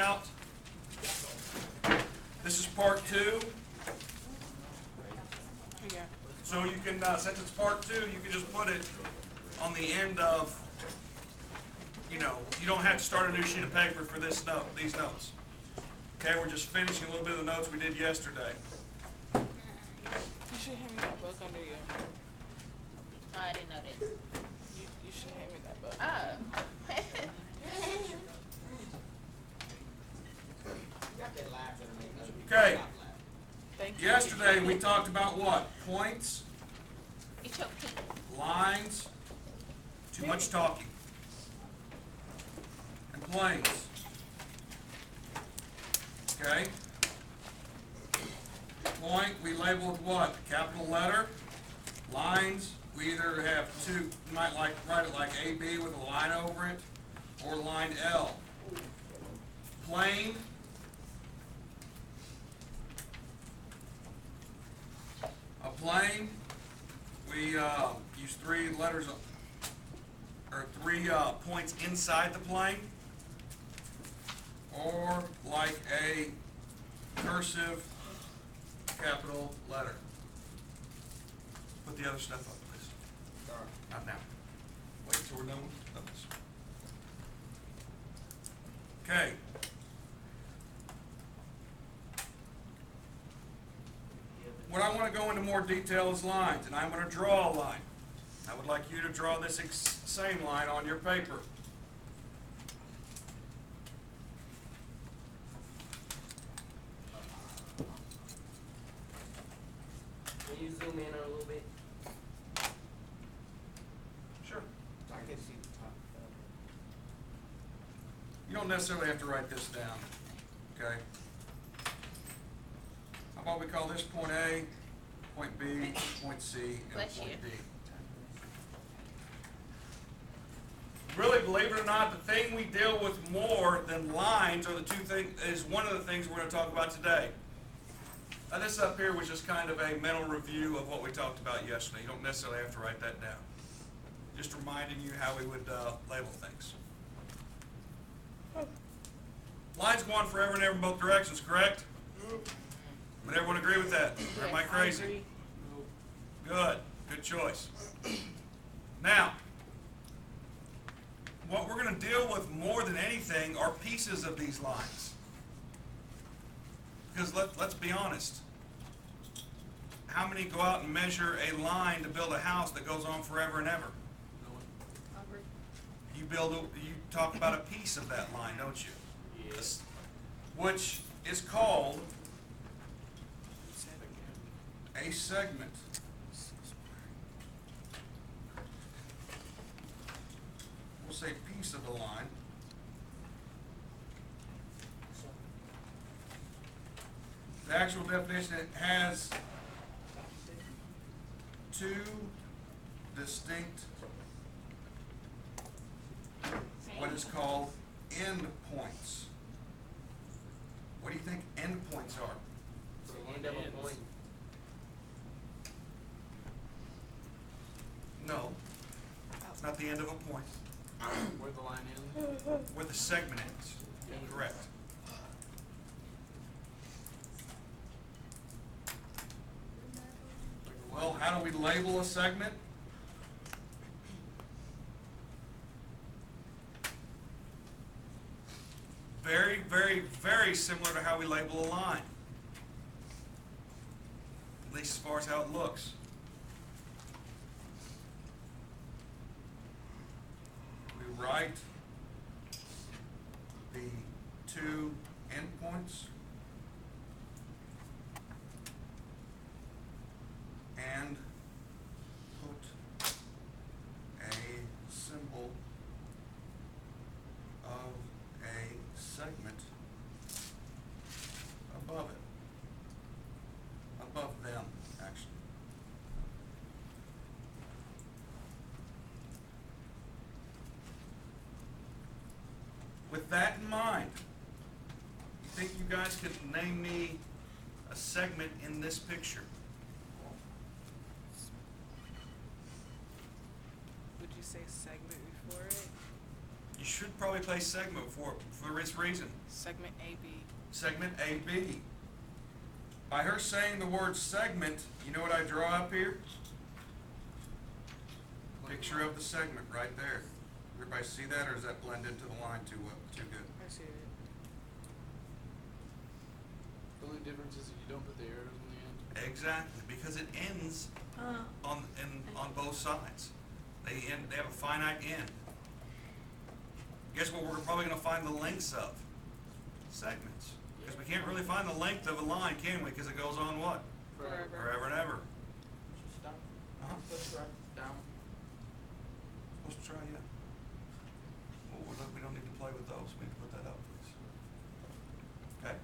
out. This is part 2. So you can, since it's part 2, you can just put it on the end of, you don't have to start a new sheet of paper for these notes. Okay, we're just finishing a little bit of the notes we did yesterday. You should hand me that book under you. Oh, I didn't know this. You should hand me that book. Oh. Okay, Thank you. yesterday we talked about what? Points, It's your pink. lines, too much talking, and planes. Okay? Point, we label with what? Capital letter. Lines, we either have two, you might write it like AB with a line over it, or line L. Plane, a plane, we use 3 letters, or 3 points inside the plane, or like a cursive capital letter. Put the other stuff up, please. Not now. Wait till we're done with this. Okay. What I want to go into more detail is lines, and I'm going to draw a line. I would like you to draw this same line on your paper. Can you zoom in a little bit? Sure. I can see the top. You don't necessarily have to write this down, okay? How about we call this point A, point B, point C, and Bless point you. D? Really, believe it or not, the thing we deal with more than lines are the two things, is one of the things we're going to talk about today. Now, this up here was just kind of a mental review of what we talked about yesterday. You don't necessarily have to write that down. Just reminding you how we would label things. Lines go on forever and ever in both directions, correct? Would everyone agree with that? Or am I crazy? agree. Good. Good choice. Now, what we're going to deal with more than anything are pieces of these lines. Because let's be honest. How many go out and measure a line to build a house that goes on forever and ever? You talk about a piece of that line, don't you? Yes. Which is called a segment. We'll say piece of the line. The actual definition, it has 2 distinct, what is called endpoints. What do you think endpoints are? The end of a point. No, it's not the end of a point. Where the line ends. Where the segment ends. Correct. Well, how do we label a segment? Very, very, very similar to how we label a line. At least as far as how it looks. We write the 2 endpoints and put a symbol of a segment above it. Above them, actually. With that in mind, you think you guys could name me a segment in this picture? Would you say segment before it? You should probably play segment for this reason. Segment AB. Segment AB. By her saying the word segment, you know what I draw up here? Picture of the segment right there. Everybody see that, or does that blend into the line too good? I see it. The only difference is that you don't put the arrows on the end. Exactly, because it ends on both sides. They have a finite end. Guess what we're probably going to find the lengths of? Segments. Because we can't really find the length of a line, can we? Because it goes on what? Forever. Forever and ever. Stop. Uh-huh. Let's try down. Supposed to try yet? Well, we don't need to play with those. We need to put that up, please. Okay.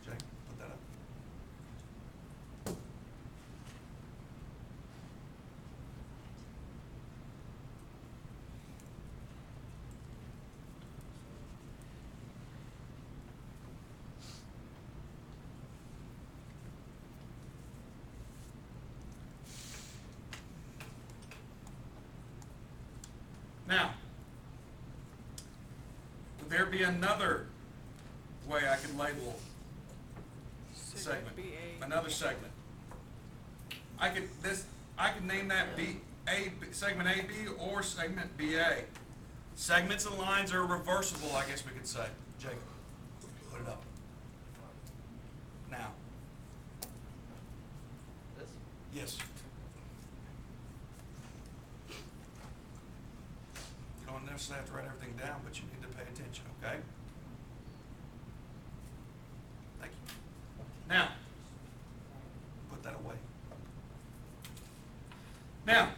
Jake, put that up. Now, would there be another way I could label segment? BA. Another segment. I could name that segment AB or segment BA. Segments and lines are reversible, I guess we could say. Jacob, put it up. Now, This? yes. You don't necessarily have to write everything down, but you need to pay attention, okay? Thank you. Now, put that away. Now,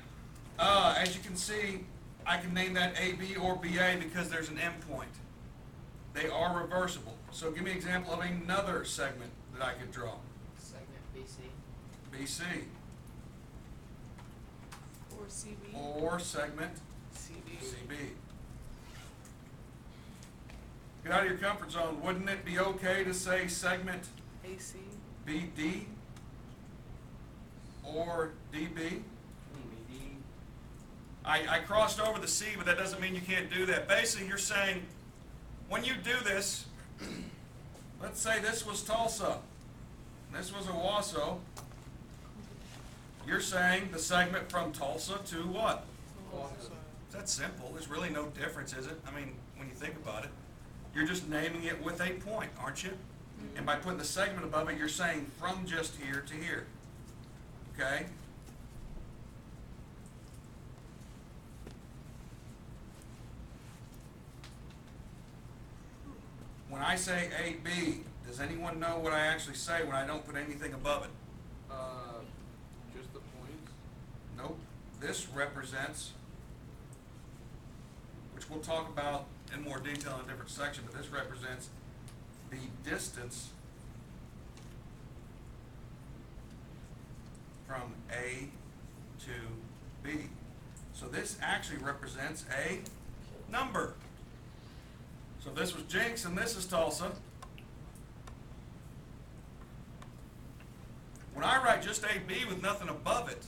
as you can see, I can name that AB or BA because there's an endpoint. They are reversible. So give me an example of another segment that I could draw. Segment BC. BC. Or CB. Or segment CB. CB. Get out of your comfort zone. Wouldn't it be okay to say segment AC. BD or DB? BD. I crossed over the C, but that doesn't mean you can't do that. Basically, you're saying, when you do this, let's say this was Tulsa, and this was Owasso, you're saying the segment from Tulsa to what? Owasso. That's simple. There's really no difference, is it? I mean, when you think about it, you're just naming it with a point, aren't you? And by putting the segment above it, you're saying from just here to here. Okay? When I say AB, does anyone know what I actually say when I don't put anything above it? Just the points. Nope. This represents, which we'll talk about in more detail in a different section, but this represents the distance from A to B. So this actually represents a number. So if this was Jinx and this is Tulsa, when I write just AB with nothing above it,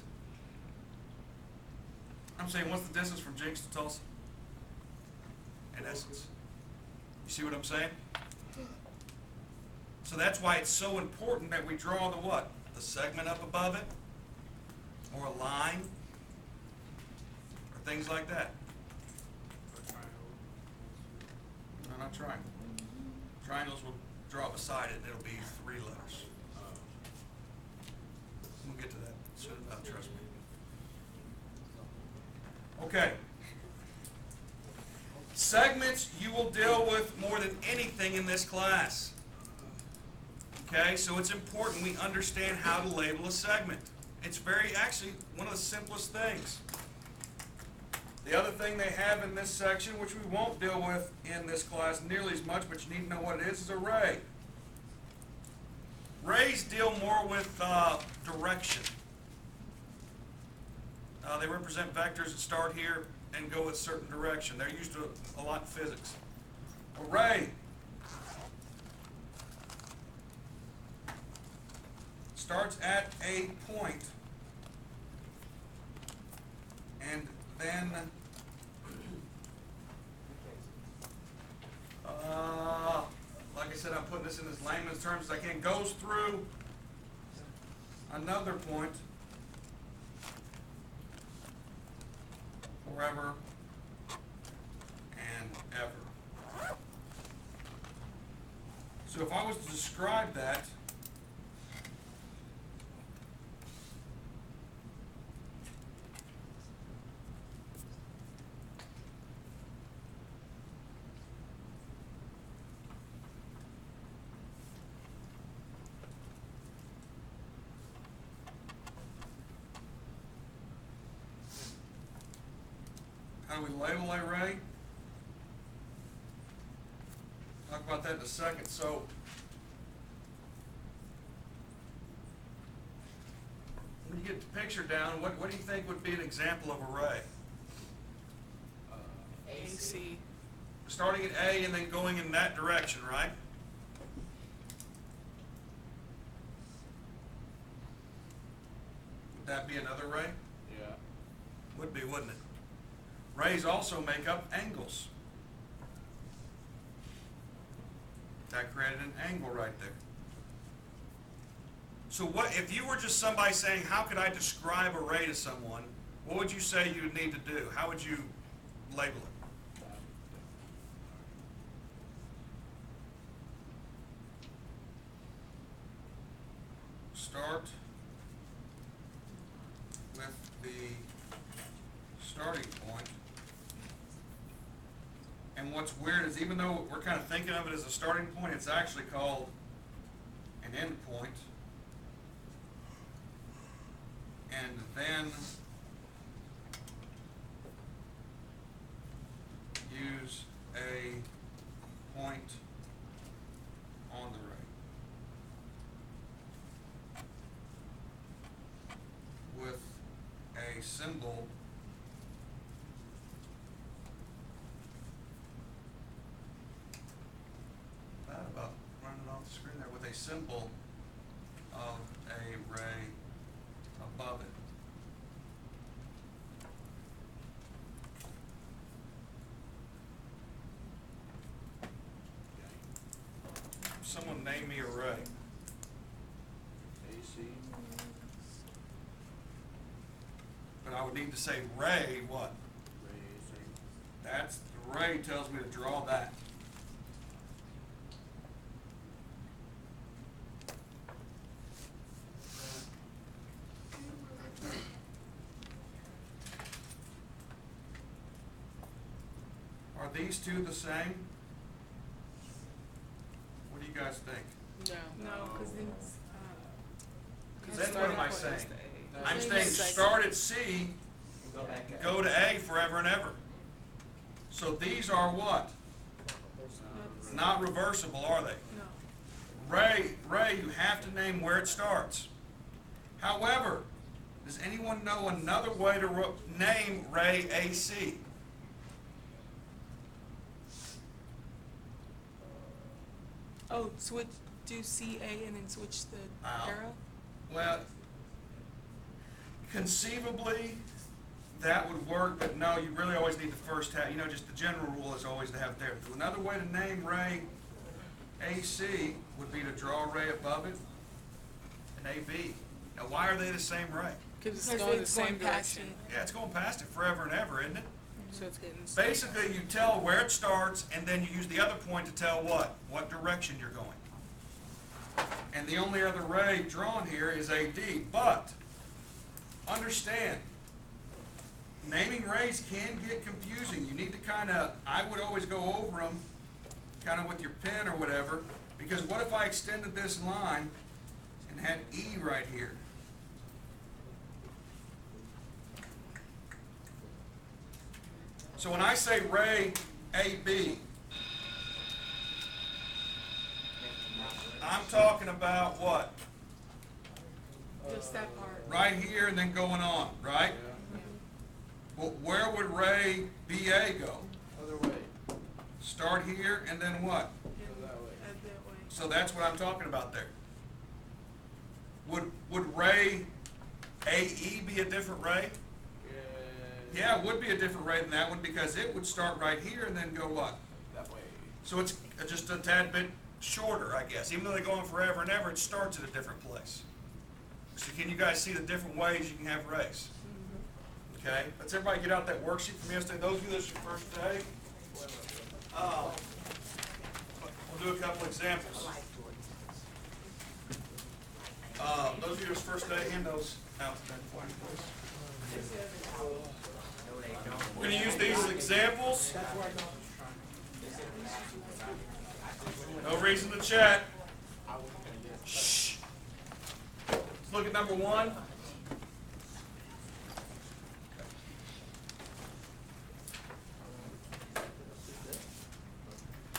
I'm saying what's the distance from Jinx to Tulsa? In essence. You see what I'm saying? So that's why it's so important that we draw the what? The segment up above it, or a line, or things like that. A triangle. No, not triangle. Triangles will draw beside it, and it'll be 3 letters. We'll get to that soon enough, trust me. Okay. Segments you will deal with more than anything in this class. Okay, so it's important we understand how to label a segment. It's actually one of the simplest things. The other thing they have in this section, which we won't deal with in this class nearly as much, but you need to know what it is a ray. Rays deal more with direction. They represent vectors that start here and go a certain direction. They're used to a lot in physics. A ray starts at a point And then, like I said, I'm putting this in as layman's terms as I can, goes through another point, forever and ever. So if I was to describe that, how do we label an array? Talk about that in a second. So, when you get the picture down, what do you think would be an example of array? AC. Starting at A and then going in that direction, right? Would that be another array? Yeah. Would be, wouldn't it? Rays also make up angles. That created an angle right there. So what, if you were just somebody saying, how could I describe a ray to someone, what would you say you would need to do? How would you label it? Start with the starting point. And what's weird is even though we're kind of thinking of it as a starting point, it's actually called an end point. And then use a point on the ray. With a symbol about running off the screen there with a symbol of a ray above it. Someone name me a ray. AC. But I would need to say ray what? Ray AC. That's, the ray tells me to draw that. Are these two the same? What do you guys think? No. No, because then it's, Then what am I saying? I'm Same saying as second. start at C, go to A forever and ever. So these are what? Not reversible, are they? no. Ray, you have to name where it starts. However, does anyone know another way to name ray AC? Oh, switch, do CA and then switch the Wow. arrow? Well, conceivably, that would work, but no, you really always need the first half. You know, just the general rule is always to have it there. Another way to name ray AC would be to draw a ray above it and AB. Now, why are they the same ray? Because it's Because going the it's same going past direction. Yeah, it's going past it forever and ever, isn't it? So it's hitting. Basically, you tell where it starts, and then you use the other point to tell what direction you're going. And the only other ray drawn here is AD, but understand, naming rays can get confusing. You need to kind of, I would always go over them kind of with your pen or whatever, because what if I extended this line and had E right here? So when I say ray AB, I'm talking about what? Just that part. Right here and then going on, right? Well, where would ray BA go? Other way. Start here and then what? Go that way. That way. So that's what I'm talking about there. Would ray AE be a different ray? Yeah, it would be a different ray than that one because it would start right here and then go what? That way. So it's just a tad bit shorter, I guess. Even though they go on forever and ever, it starts at a different place. So can you guys see the different ways you can have rays? Okay, let's everybody get out that worksheet from yesterday. Those of you that's your first day, we'll do a couple examples. Those of you that's first day, hand those out then for me, please. We're going to use these examples. No reason to chat. Shh. Let's look at number one.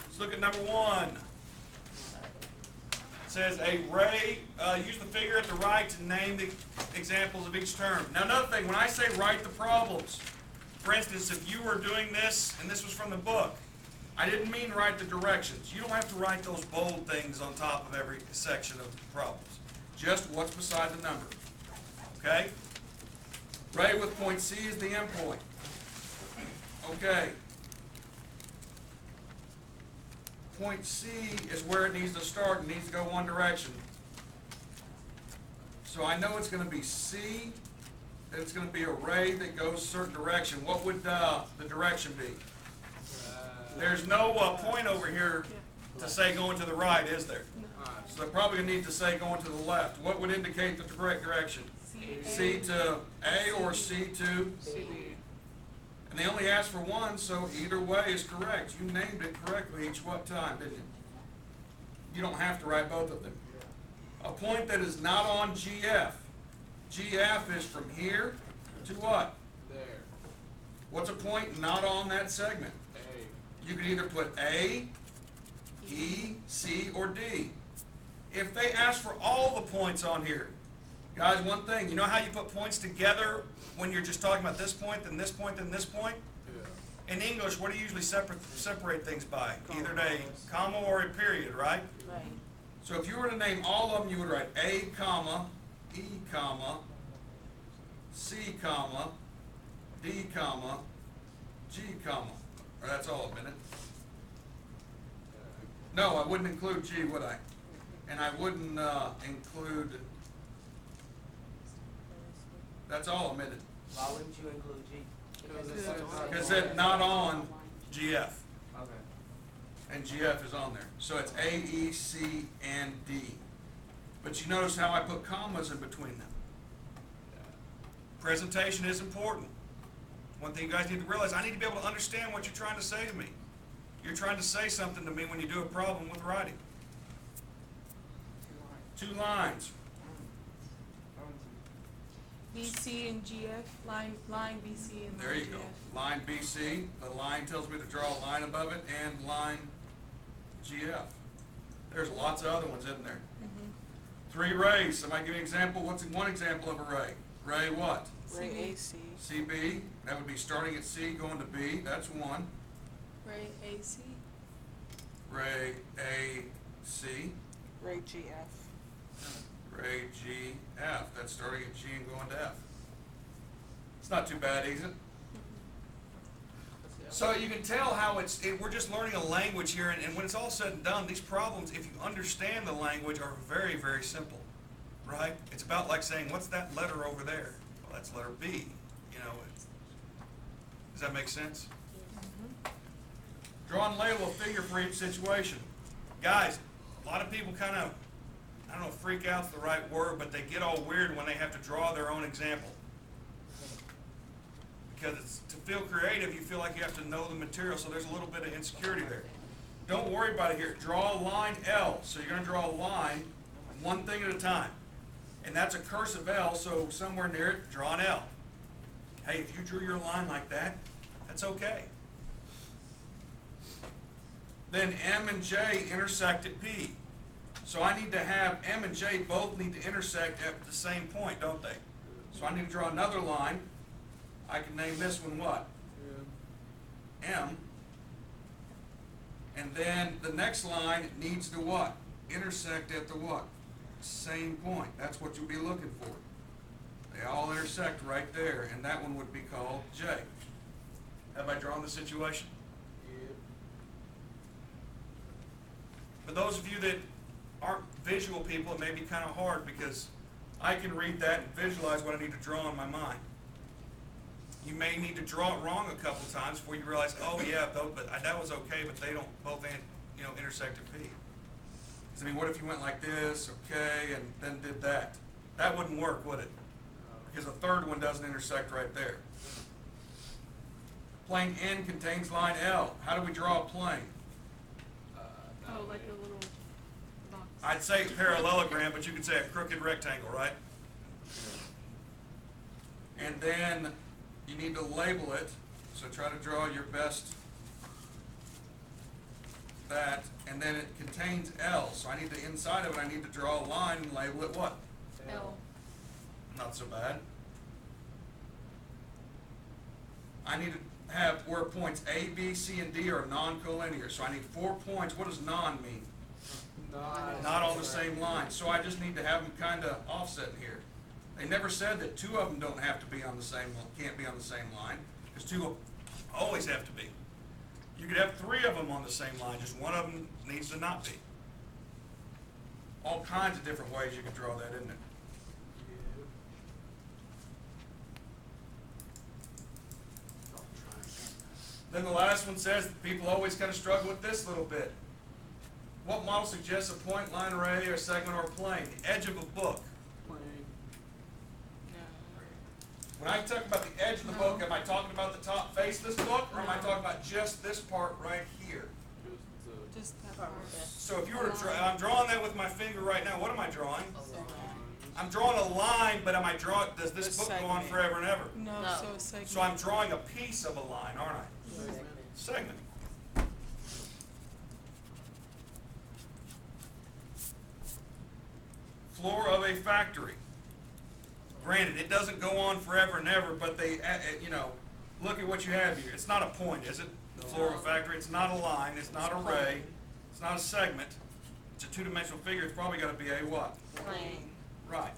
Let's look at number one. It says a ray, use the figure at the right to name the examples of each term. Now another thing, when I say write the problems, for instance, if you were doing this, and this was from the book, I didn't mean write the directions. You don't have to write those bold things on top of every section of the problems. Just what's beside the number. Okay? Ray with point C is the endpoint. Okay. Point C is where it needs to start. It needs to go one direction. So I know it's going to be C. It's going to be a ray that goes a certain direction. What would the direction be? There's no point over here to say going to the right, is there? So they're probably going to need to say going to the left. What would indicate the correct direction? C to A or C to? And they only asked for one, so either way is correct. You named it correctly each time, didn't you? You don't have to write both of them. A point that is not on GF. GF is from here to what? There. What's a point not on that segment? A. You can either put A, E, C, or D. If they ask for all the points on here, guys, one thing, you know how you put points together when you're just talking about this point, then this point, then this point? Yeah. In English, what do you usually separate things by? Either a comma or a period, right? Right. So if you were to name all of them, you would write A, comma, E, comma, C, comma, D, comma, G, comma. Or that's all of it. No, I wouldn't include G, would I? And I wouldn't include, that's all omitted. Why wouldn't you include G? Because it's not on GF. Okay. And GF is on there. So it's A, E, C, and D. But you notice how I put commas in between them. Presentation is important. One thing you guys need to realize, I need to be able to understand what you're trying to say to me. You're trying to say something to me when you do a problem with writing. 2 lines. BC and GF, line BC and line There you go. GF. Line BC, the line tells me to draw a line above it, and line GF. There's lots of other ones in there. 3 rays. Somebody give me an example. What's one example of a ray? Ray what? Ray AC. CB. That would be starting at C, going to B. That's one. Ray AC. Ray AC. Ray GF. Ray GF. That's starting at G and going to F. It's not too bad, is it? So you can tell how we're just learning a language here, and when it's all said and done, these problems, if you understand the language, are very, very simple, right? It's about like saying, what's that letter over there? Well, that's letter B, you know. Does that make sense? Draw and label a figure for each situation. Guys, a lot of people kind of, I don't know if freak out's the right word, but they get all weird when they have to draw their own example. Because to feel creative, you feel like you have to know the material, so there's a little bit of insecurity there. Don't worry about it here. Draw a line L. So you're going to draw a line, one thing at a time. And that's a cursive L, so somewhere near it, draw an L. Hey, if you drew your line like that, that's okay. Then M and J intersect at P. So I need to have M and J both need to intersect at the same point, don't they? So I need to draw another line. I can name this one what? M. And then the next line needs to what? Intersect at the what? Same point. That's what you'll be looking for. They all intersect right there, and that one would be called J. Have I drawn the situation? Yep. For those of you that aren't visual people, it may be kind of hard because I can read that and visualize what I need to draw in my mind. You may need to draw it wrong a couple times before you realize, oh yeah, but that was okay, but they don't both intersect at P. 'Cause, I mean, what if you went like this, okay, and then did that? That wouldn't work, would it? Because the third one doesn't intersect right there. Plane N contains line L. How do we draw a plane? Oh, like a little box. I'd say parallelogram, but you could say a crooked rectangle, right? And then you need to label it, so try to draw your best that, and then it contains L, so I need to, inside of it, I need to draw a line and label it what? L. Not so bad. I need to have where points A, B, C, and D are non-collinear, so I need 4 points. What does non mean? Not on the same line, so I just need to have them kind of offset here. They never said that 2 of them don't have to be on the same, can't be on the same line, because 2 always have to be. You could have 3 of them on the same line, just one of them needs to not be. All kinds of different ways you could draw that, isn't it? Then the last one says that people always kind of struggle with this little bit. What model suggests a point, line, array, or segment, or plane? The edge of a book. Plane. When I talk about the edge of the book, am I talking about the top face of this book, or am I talking about just this part right here? Just that part. So if you were to draw, I'm drawing that with my finger right now. What am I drawing? I'm drawing a line, but does this The book go on segment. forever and ever? No, No. so a segment. So I'm drawing a piece of a line, aren't I? Segment. Floor of a factory. Granted, it doesn't go on forever and ever, but they, look at what you have here. It's not a point, is it? The floor of a factory. It's not a line. It's not a ray. It's not a segment. It's a two-dimensional figure. It's probably got to be a what? Plane. Right.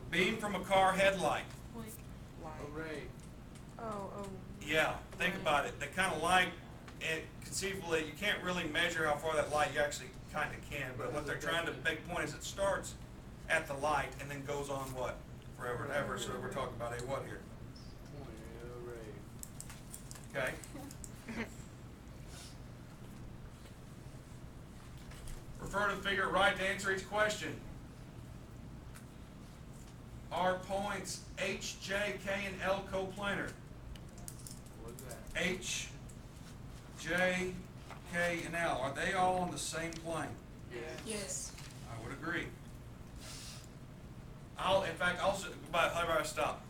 Beam from a car headlight. Like, Line. Array. oh, Yeah, think about it. That kind of light, conceivably, you can't really measure how far that light, you actually kind of can, but what they're trying to make point is it starts at the light and then goes on what? Forever and ever, so we're talking about a what here? Point. Array. Okay? Refer to the figure right to answer each question. Are points H, J, K, and L coplanar? What's that? H, J, K, and L, are they all on the same plane? yes. I would agree. How about I stop?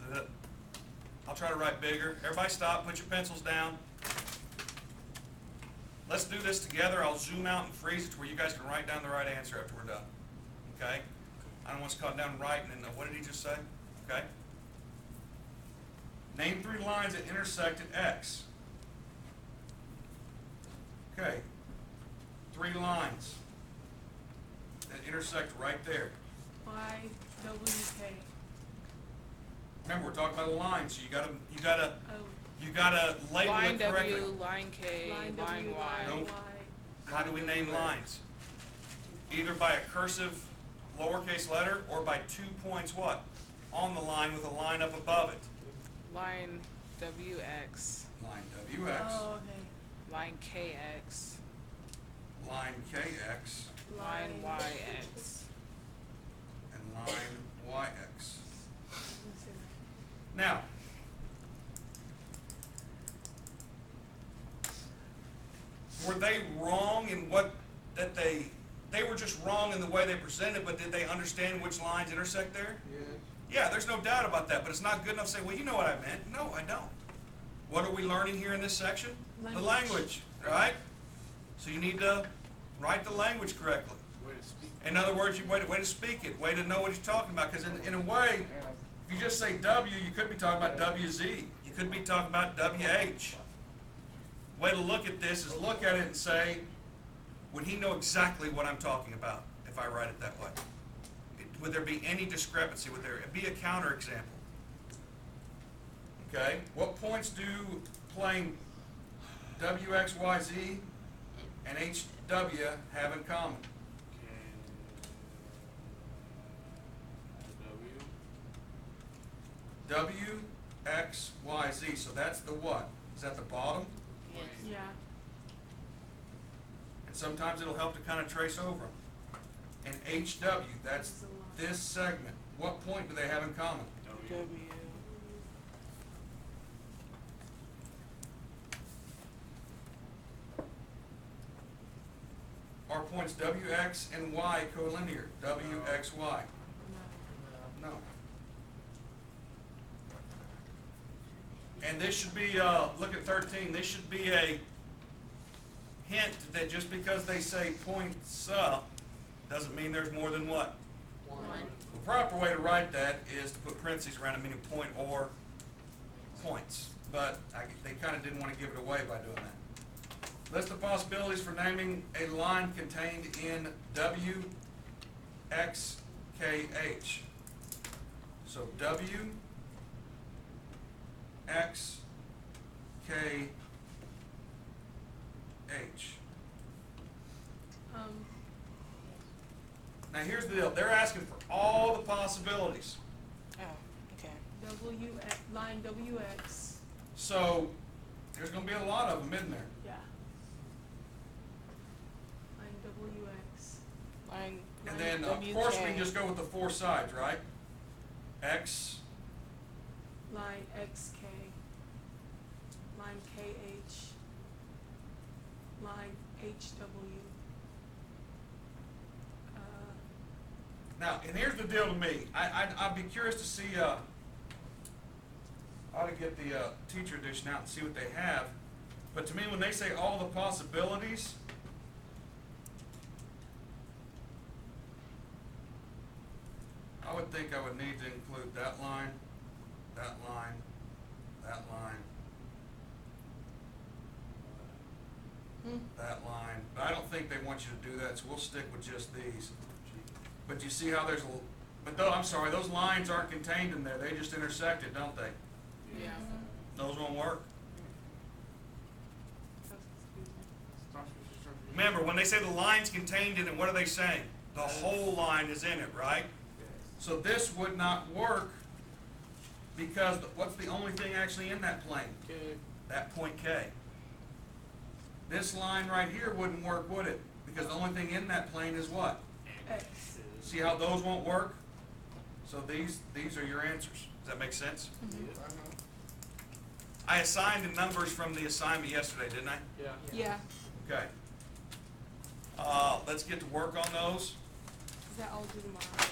I'll try to write bigger. Everybody stop, put your pencils down. Let's do this together. I'll zoom out and freeze it to where you guys can write down the right answer after we're done. Okay? I don't want to cut down right and then, what did he just say? Okay? Name 3 lines that intersect at X. Okay. 3 lines that intersect right there. Y, W, K. Remember, we're talking about a line, so you gotta Oh. label Line it correctly. W, line K, Line line W, Y. line Nope. Y. How do we name lines? Either by a cursive lowercase letter or by 2 points what? On the line with a line up above it. Line WX, Line WX, Oh, okay. line KX, line KX, line YX. and line YX. Now, were they wrong in what, that they were just wrong in the way they presented, but did they understand which lines intersect there? Yes. Yeah, there's no doubt about that, but it's not good enough to say, well, you know what I meant. No, I don't. What are we learning here in this section? The language, right? So you need to write the language correctly. Way to speak. In other words, you way to speak it, way to know what you're talking about, because in a way, if you just say W, you could be talking about WZ. You could be talking about WH. Way to look at this is look at it and say, would he know exactly what I'm talking about if I write it that way? would there be any discrepancy? Would there be a counterexample? Okay, what points do plane WXYZ and HW have in common? WXYZ, so that's the what? Is that the bottom? Yes. Yeah. And sometimes it'll help to kind of trace over them. And HW, that's this segment. What point do they have in common? W. Are points WX and Y collinear? WXY? No. And this should be, look at 13, this should be a hint that just because they say points up, doesn't mean there's more than what? One. The proper way to write that is to put parentheses around it, meaning point or points. But they kind of didn't want to give it away by doing that. List the possibilities for naming a line contained in WXKH. So WXKH. Now here's the deal. They're asking for all the possibilities. Oh, okay. Line WX. So there's going to be a lot of them, isn't there? Yeah. Line WX. Line. And then, of course, we can just go with the four sides, right? X, Line XK. Line KH. Line HW. now, and here's the deal to me. I'd be curious to see, I ought to get the teacher edition out and see what they have. But to me, when they say all the possibilities, I would think I would need to include that line, that line, that line, that line. But I don't think they want you to do that, so we'll stick with just these. But you see how there's but though, I'm sorry, those lines aren't contained in there. They just intersected, don't they? Yeah. Those won't work. Remember, when they say the line's contained in it, what are they saying? The whole line is in it, right? So this would not work because what's the only thing actually in that plane? K. That point K. This line right here wouldn't work, would it? Because the only thing in that plane is what? X. See how those won't work? So these are your answers. Does that make sense? I assigned the numbers from the assignment yesterday, didn't I? Yeah. Yeah. Okay. Let's get to work on those. Is that all due tomorrow? Yeah.